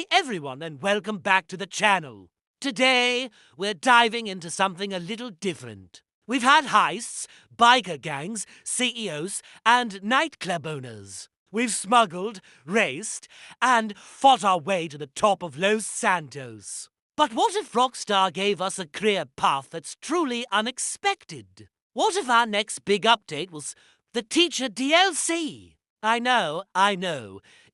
Hey everyone, and welcome back to the channel. Today, we're diving into something a little different. We've had heists, biker gangs, CEOs, and nightclub owners. We've smuggled, raced, and fought our way to the top of Los Santos. But what if Rockstar gave us a career path that's truly unexpected? What if our next big update was the Teacher DLC? I know.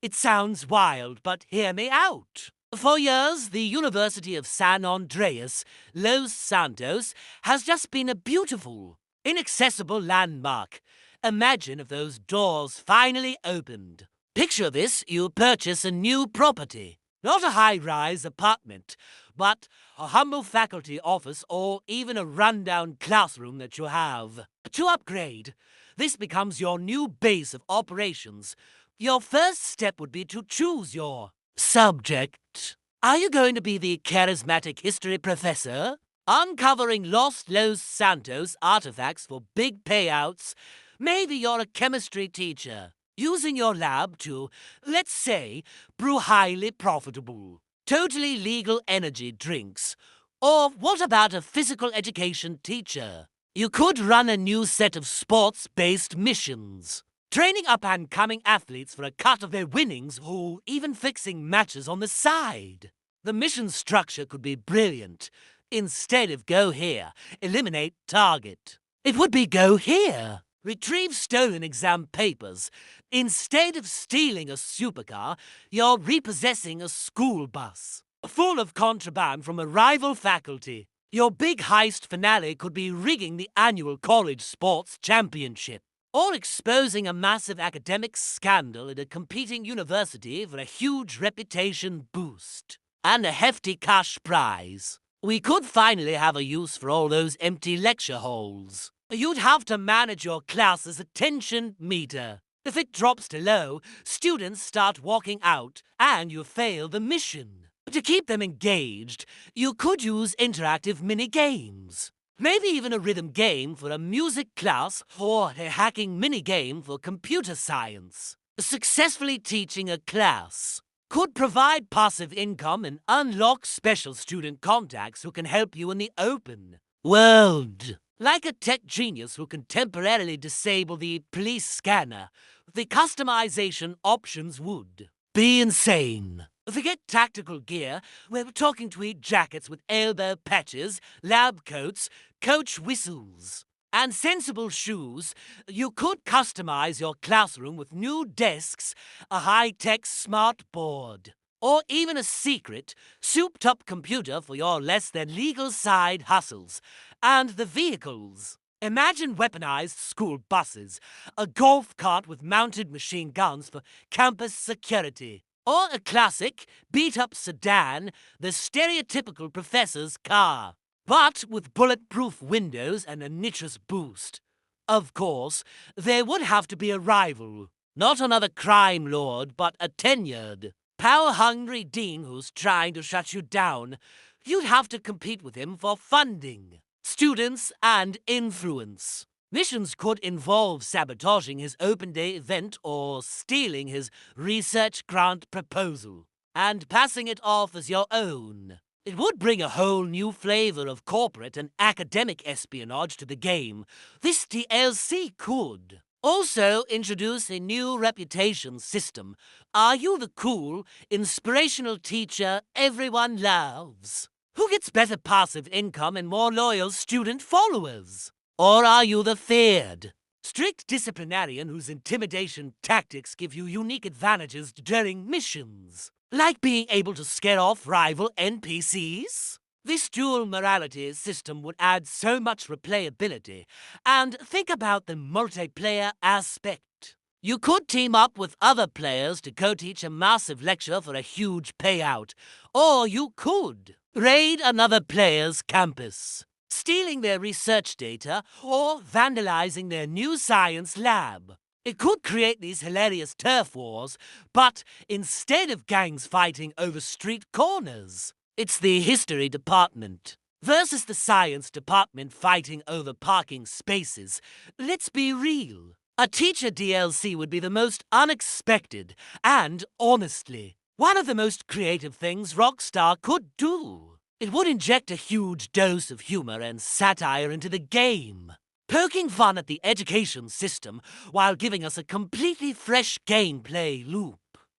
It sounds wild, but hear me out. For years, the University of San Andreas, Los Santos, has just been a beautiful, inaccessible landmark. Imagine if those doors finally opened. Picture this: you purchase a new property. Not a high-rise apartment, but a humble faculty office or even a rundown classroom that you have. To upgrade, this becomes your new base of operations. Your first step would be to choose your subject. Are you going to be the charismatic history professor, uncovering lost Los Santos artifacts for big payouts? Maybe you're a chemistry teacher, using your lab to, let's say, brew highly profitable, totally legal energy drinks. Or what about a physical education teacher? You could run a new set of sports-based missions, training up-and-coming athletes for a cut of their winnings or even fixing matches on the side. The mission structure could be brilliant. Instead of go here, eliminate target, it would be go here. Retrieve stolen exam papers. Instead of stealing a supercar, you're repossessing a school bus, full of contraband from a rival faculty. Your big heist finale could be rigging the annual college sports championship, or exposing a massive academic scandal at a competing university for a huge reputation boost, and a hefty cash prize. We could finally have a use for all those empty lecture halls. You'd have to manage your class's attention meter. If it drops to low, students start walking out, and you fail the mission. To keep them engaged, you could use interactive mini-games. Maybe even a rhythm game for a music class or a hacking mini-game for computer science. Successfully teaching a class could provide passive income and unlock special student contacts who can help you in the open world. Like a tech genius who can temporarily disable the police scanner, the customization options would be insane. Forget tactical gear, we're talking tweed jackets with elbow patches, lab coats, coach whistles, and sensible shoes. You could customize your classroom with new desks, a high-tech smart board, or even a secret, souped-up computer for your less-than-legal side hustles. And the vehicles. Imagine weaponized school buses, a golf cart with mounted machine guns for campus security, or a classic, beat-up sedan, the stereotypical professor's car, but with bulletproof windows and a nitrous boost. Of course, there would have to be a rival. Not another crime lord, but a tenured, power-hungry dean who's trying to shut you down. You'd have to compete with him for funding, students, and influence. Missions could involve sabotaging his open day event or stealing his research grant proposal and passing it off as your own. It would bring a whole new flavor of corporate and academic espionage to the game. This DLC could also introduce a new reputation system. Are you the cool, inspirational teacher everyone loves? Who gets better passive income and more loyal student followers? Or are you the feared, strict disciplinarian whose intimidation tactics give you unique advantages during missions? Like being able to scare off rival NPCs? This dual morality system would add so much replayability. And think about the multiplayer aspect. You could team up with other players to co-teach a massive lecture for a huge payout. Or you could raid another player's campus, stealing their research data, or vandalizing their new science lab. It could create these hilarious turf wars, but instead of gangs fighting over street corners, it's the history department versus the science department fighting over parking spaces. Let's be real. A teacher DLC would be the most unexpected and, honestly, One of the most creative things Rockstar could do. It would inject a huge dose of humor and satire into the game, poking fun at the education system while giving us a completely fresh gameplay loop.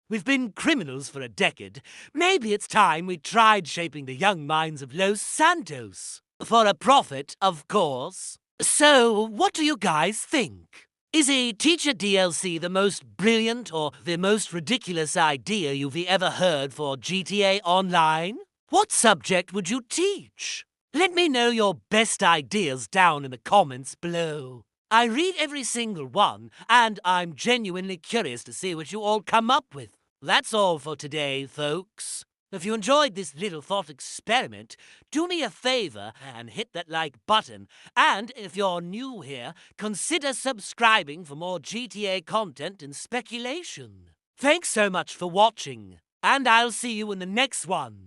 We've been criminals for a decade. Maybe it's time we tried shaping the young minds of Los Santos. For a profit, of course. So, what do you guys think? Is a teacher DLC the most brilliant or the most ridiculous idea you've ever heard for GTA Online? What subject would you teach? Let me know your best ideas down in the comments below. I read every single one, and I'm genuinely curious to see what you all come up with. That's all for today, folks. If you enjoyed this little thought experiment, do me a favor and hit that like button. And if you're new here, consider subscribing for more GTA content and speculation. Thanks so much for watching, and I'll see you in the next one.